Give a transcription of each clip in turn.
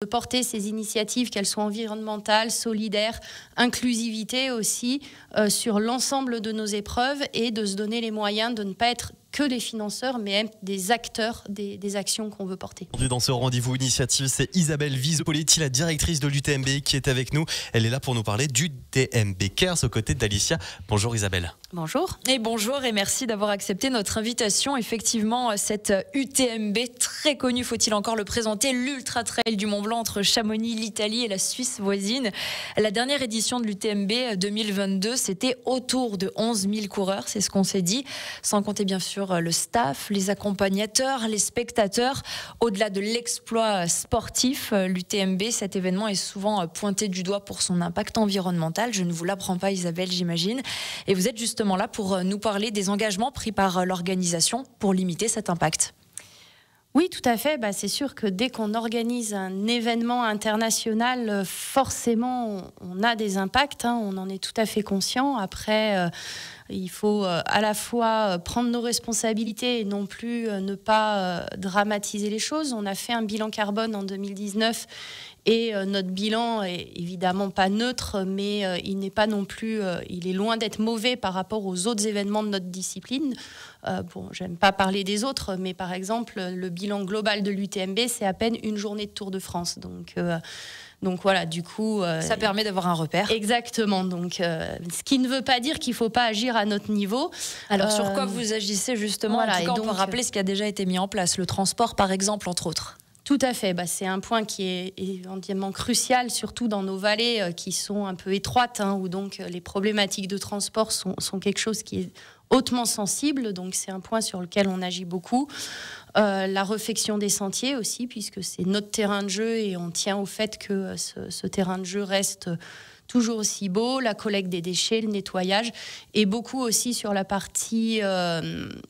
de porter ces initiatives, qu'elles soient environnementales, solidaires, inclusivité aussi, sur l'ensemble de nos épreuves et de se donner les moyens de ne pas être que des financeurs, mais même des acteurs des actions qu'on veut porter. Aujourd'hui, dans ce rendez-vous initiative, c'est Isabelle Viso-Poletti, la directrice de l'UTMB, qui est avec nous. Elle est là pour nous parler du UTMB Cares aux côtés d'Alicia. Bonjour Isabelle. Bonjour. Et bonjour et merci d'avoir accepté notre invitation. Effectivement, cette UTMB très connue, faut-il encore le présenter, l'Ultra Trail du Mont Blanc entre Chamonix, l'Italie et la Suisse voisine. La dernière édition de l'UTMB 2022, c'était autour de 11 000 coureurs, c'est ce qu'on s'est dit, sans compter bien sûr le staff, les accompagnateurs, les spectateurs. Au-delà de l'exploit sportif, l'UTMB, cet événement est souvent pointé du doigt pour son impact environnemental. Je ne vous l'apprends pas Isabelle, j'imagine. Et vous êtes justement là pour nous parler des engagements pris par l'organisation pour limiter cet impact. Oui, tout à fait. C'est sûr que dès qu'on organise un événement international, forcément, on a des impacts. On en est tout à fait conscient. Après, il faut à la fois prendre nos responsabilités et non plus ne pas dramatiser les choses. On a fait un bilan carbone en 2019 et notre bilan est évidemment pas neutre, mais il n'est pas non plus, il est loin d'être mauvais par rapport aux autres événements de notre discipline. J'aime pas parler des autres, mais par exemple, le bilan global de l'UTMB, c'est à peine une journée de Tour de France. Donc voilà, du coup... ça permet d'avoir un repère. Exactement. Donc, ce qui ne veut pas dire qu'il ne faut pas agir à notre niveau. Alors, sur quoi vous agissez justement? Voilà, en tout cas, on peut rappeler ce qui a déjà été mis en place. Le transport, par exemple, entre autres. Tout à fait. C'est un point qui est évidemment crucial, surtout dans nos vallées qui sont un peu étroites, où donc les problématiques de transport sont quelque chose qui est hautement sensible. Donc c'est un point sur lequel on agit beaucoup. La réfection des sentiers aussi, puisque c'est notre terrain de jeu et on tient au fait que ce terrain de jeu reste toujours aussi beau, la collecte des déchets, le nettoyage, et beaucoup aussi sur la partie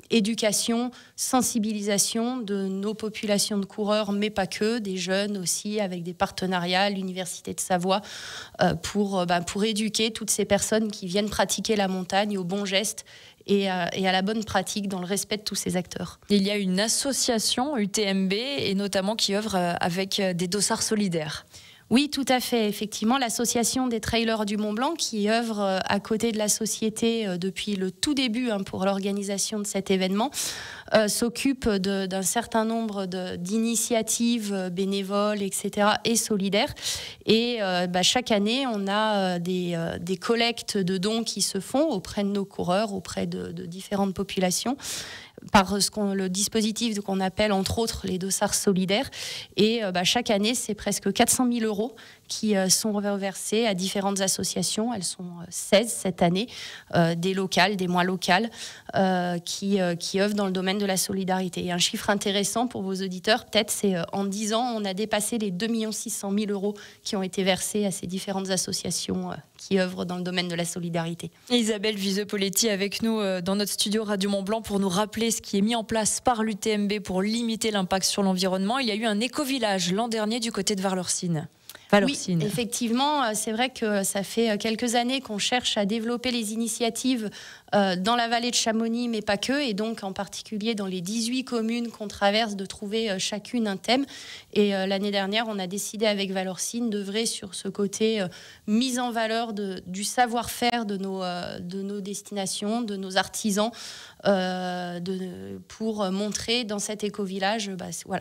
éducation, sensibilisation de nos populations de coureurs, mais pas que, des jeunes aussi, avec des partenariats à l'Université de Savoie, pour éduquer toutes ces personnes qui viennent pratiquer la montagne aux bons gestes et à la bonne pratique dans le respect de tous ces acteurs. Il y a une association UTMB et notamment qui œuvre avec des dossards solidaires. Oui, tout à fait. Effectivement, l'association des trailers du Mont Blanc, qui œuvre à côté de la société depuis le tout début pour l'organisation de cet événement, s'occupe d'un certain nombre d'initiatives bénévoles, etc., et solidaires. Et chaque année, on a des collectes de dons qui se font auprès de nos coureurs, auprès de différentes populations, par le dispositif qu'on appelle entre autres les dossards solidaires. Et chaque année, c'est presque 400 000 € qui sont reversés à différentes associations. Elles sont 16 cette année, des locales, des moins locales, qui œuvrent dans le domaine de la solidarité. Et un chiffre intéressant pour vos auditeurs, peut-être, c'est en 10 ans, on a dépassé les 2 600 000 € qui ont été versés à ces différentes associations qui œuvrent dans le domaine de la solidarité. Isabelle Viso-Poletti avec nous dans notre studio Radio Mont Blanc pour nous rappeler ce qui est mis en place par l'UTMB pour limiter l'impact sur l'environnement. Il y a eu un éco-village l'an dernier du côté de Vallorcine. Oui, effectivement, c'est vrai que ça fait quelques années qu'on cherche à développer les initiatives dans la vallée de Chamonix, mais pas que, et donc en particulier dans les 18 communes qu'on traverse, de trouver chacune un thème. Et l'année dernière, on a décidé avec Vallorcine d'œuvrer sur ce côté mise en valeur du savoir-faire de nos destinations, de nos artisans, pour montrer dans cet éco-village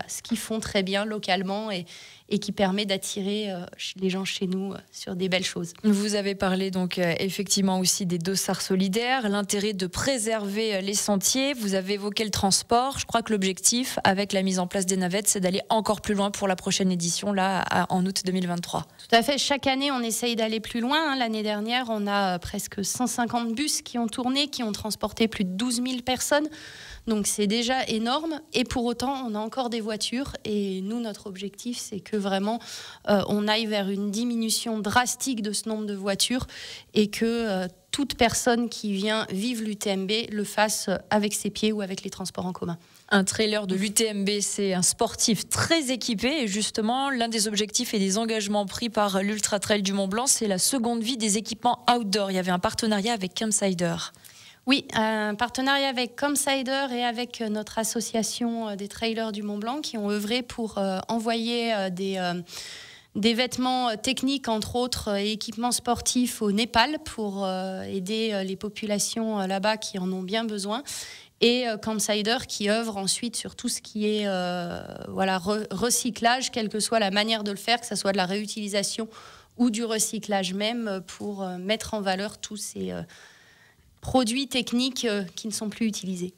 ce qu'ils font très bien localement et qui permet d'attirer les gens chez nous sur des belles choses. Vous avez parlé donc effectivement aussi des dossards solidaires, l'intérêt de préserver les sentiers. Vous avez évoqué le transport. Je crois que l'objectif, avec la mise en place des navettes, c'est d'aller encore plus loin pour la prochaine édition, en août 2023. Tout à fait. Chaque année, on essaye d'aller plus loin. L'année dernière, on a presque 150 bus qui ont tourné, qui ont transporté plus de 12 000 personnes. Donc c'est déjà énorme, et pour autant on a encore des voitures, et nous notre objectif c'est que vraiment on aille vers une diminution drastique de ce nombre de voitures et que toute personne qui vient vivre l'UTMB le fasse avec ses pieds ou avec les transports en commun. Un trailer de l'UTMB, c'est un sportif très équipé, et justement l'un des objectifs et des engagements pris par l'Ultra Trail du Mont Blanc, c'est la seconde vie des équipements outdoor. Il y avait un partenariat avec Campsider. Oui, un partenariat avec Comsider et avec notre association des trailers du Mont Blanc qui ont œuvré pour envoyer des vêtements techniques, entre autres, et équipements sportifs au Népal pour aider les populations là-bas qui en ont bien besoin. Et Comsider qui œuvre ensuite sur tout ce qui est recyclage, quelle que soit la manière de le faire, que ce soit de la réutilisation ou du recyclage même, pour mettre en valeur tous ces produits techniques qui ne sont plus utilisés.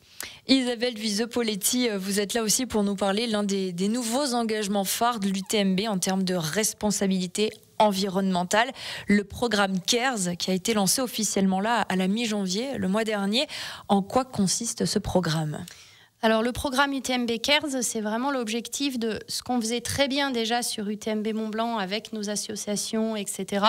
Isabelle Viseux-Poletti, vous êtes là aussi pour nous parler l'un des nouveaux engagements phares de l'UTMB en termes de responsabilité environnementale, le programme CARES qui a été lancé officiellement là à la mi-janvier, le mois dernier. En quoi consiste ce programme ? Alors le programme UTMB CARES, c'est vraiment l'objectif de ce qu'on faisait très bien déjà sur UTMB Mont Blanc avec nos associations, etc.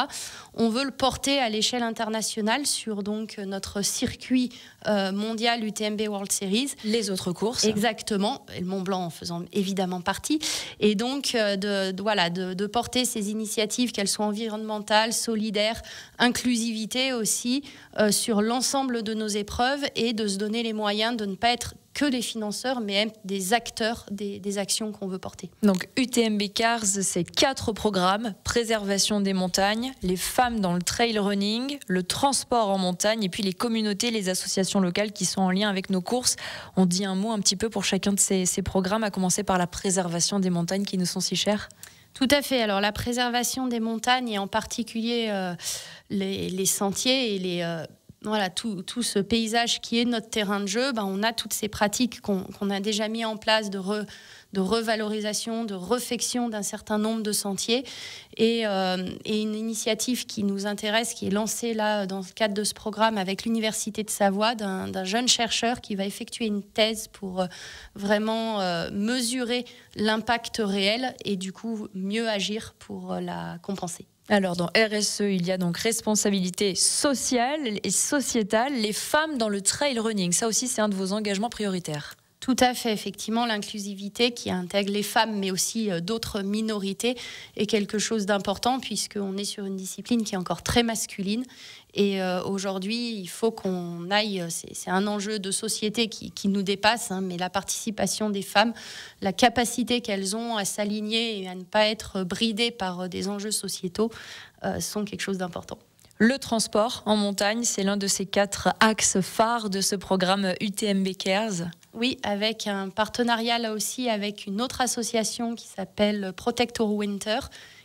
On veut le porter à l'échelle internationale sur donc notre circuit mondial UTMB World Series. Les autres courses. Exactement, et le Mont Blanc en faisant évidemment partie. Et donc de porter ces initiatives, qu'elles soient environnementales, solidaires, inclusivité aussi, sur l'ensemble de nos épreuves et de se donner les moyens de ne pas être que des financeurs, mais même des acteurs des actions qu'on veut porter. Donc UTMB CARES, c'est 4 programmes: préservation des montagnes, les femmes dans le trail running, le transport en montagne et puis les communautés, les associations locales qui sont en lien avec nos courses. On dit un mot un petit peu pour chacun de ces programmes, à commencer par la préservation des montagnes qui nous sont si chères. Tout à fait. Alors la préservation des montagnes et en particulier les sentiers et tout ce paysage qui est notre terrain de jeu, on a toutes ces pratiques qu'on a déjà mis en place de revalorisation, de réfection d'un certain nombre de sentiers et une initiative qui nous intéresse, qui est lancée là dans le cadre de ce programme avec l'Université de Savoie, d'un jeune chercheur qui va effectuer une thèse pour vraiment mesurer l'impact réel et du coup mieux agir pour la compenser. Alors dans RSE, il y a donc responsabilité sociale et sociétale, les femmes dans le trail running. Ça aussi, c'est un de vos engagements prioritaires. Tout à fait, effectivement, l'inclusivité qui intègre les femmes, mais aussi d'autres minorités, est quelque chose d'important puisqu'on est sur une discipline qui est encore très masculine. Et aujourd'hui, il faut qu'on aille, c'est un enjeu de société qui nous dépasse, mais la participation des femmes, la capacité qu'elles ont à s'aligner et à ne pas être bridées par des enjeux sociétaux sont quelque chose d'important. Le transport en montagne, c'est l'un de ces 4 axes phares de ce programme UTMB CARES. Oui, avec un partenariat là aussi avec une autre association qui s'appelle Protect Our Winter,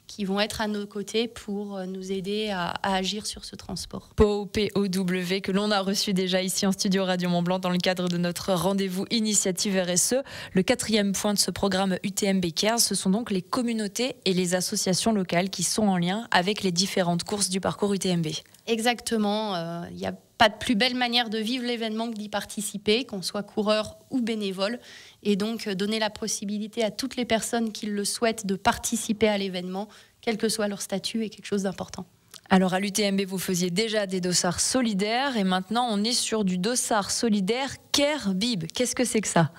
qui vont être à nos côtés pour nous aider à agir sur ce transport. POW, que l'on a reçu déjà ici en studio Radio Mont Blanc dans le cadre de notre rendez-vous Initiative RSE. Le 4e point de ce programme UTMB CARES, ce sont donc les communautés et les associations locales qui sont en lien avec les différentes courses du parcours UTMB. Exactement, il n'y a pas de plus belle manière de vivre l'événement que d'y participer, qu'on soit coureur ou bénévole, et donc donner la possibilité à toutes les personnes qui le souhaitent de participer à l'événement, quel que soit leur statut, est quelque chose d'important. Alors à l'UTMB, vous faisiez déjà des dossards solidaires et maintenant on est sur du dossard solidaire CARE-BIB. Qu'est-ce que c'est que ça ?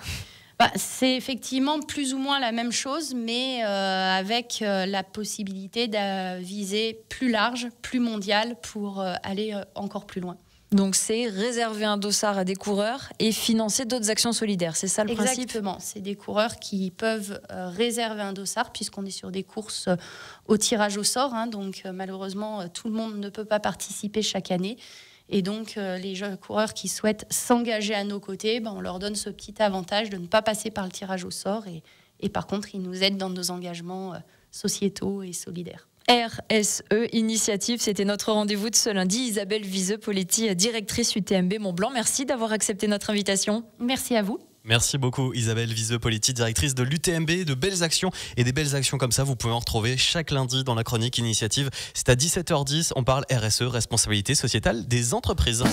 C'est effectivement plus ou moins la même chose, mais avec la possibilité de viser plus large, plus mondial pour aller encore plus loin. Donc c'est réserver un dossard à des coureurs et financer d'autres actions solidaires, c'est ça le principe ? Exactement, c'est des coureurs qui peuvent réserver un dossard puisqu'on est sur des courses au tirage au sort, donc malheureusement tout le monde ne peut pas participer chaque année. Et donc, les jeunes coureurs qui souhaitent s'engager à nos côtés, on leur donne ce petit avantage de ne pas passer par le tirage au sort. Et par contre, ils nous aident dans nos engagements sociétaux et solidaires. RSE Initiative, c'était notre rendez-vous de ce lundi. Isabelle Viseux-Poletti, directrice UTMB Mont Blanc. Merci d'avoir accepté notre invitation. Merci à vous. Merci beaucoup Isabelle Viseux-Poletti, directrice de l'UTMB. De belles actions et des belles actions comme ça, vous pouvez en retrouver chaque lundi dans la chronique Initiative. C'est à 17h10, on parle RSE, responsabilité sociétale des entreprises.